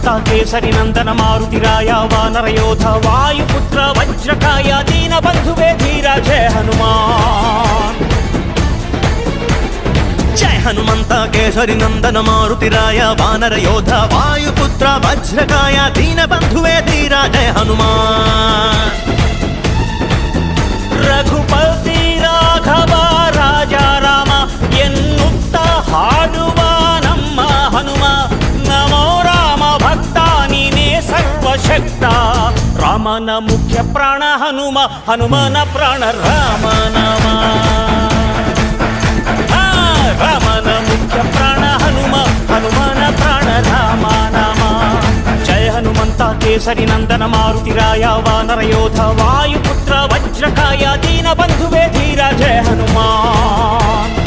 హనుమంతా కేసరి నందన మారుతిరాయ వానరయోధ వాయుపుత్ర వజ్రకాయ దీన బంధువే ధీర జయ హనుమాన్. జయ హనుమంత కేసరి నందన మారుతిరాయ వానర యోధ వాయుపుత్ర వజ్రకాయ దీన బంధువే ధీర జయ హనుమాన్. ರಘುಪತಿ ರಾಘವ ರಾಜ ರಾಮ ಎನ್ನುತ್ತ ಹಾಡುವ ನಮ್ಮ ಹನುಮ ನಮೋ ರಾಮ ಭಕ್ತ ನೀನೇ ಸರ್ವಶಕ್ತ. ರಾಮನ ಮುಖ್ಯ ಪ್ರಾಣ ಹನುಮ ಹನುಮನ ಪ್ರಾಣ ರಾಮ ನಾಮ. ರಾಮನ ಮುಖ್ಯ ಪ್ರಾಣ ಹನುಮ ಹನುಮನ ಪ್ರಾಣ ರಾಮ ನಾಮ. ಜಯ ಹನುಮಂತ ಕೇಸರಿ ನಂದನ ಮಾರುತಿರಾಯ ವಾನರ ಯೋಧ ವಾಯುಪುತ್ರ ವಜ್ರಕಾಯ ದೀನ ಬಂಧುವೇ ಧೀರ ಜಯ ಹನುಮಾನ್.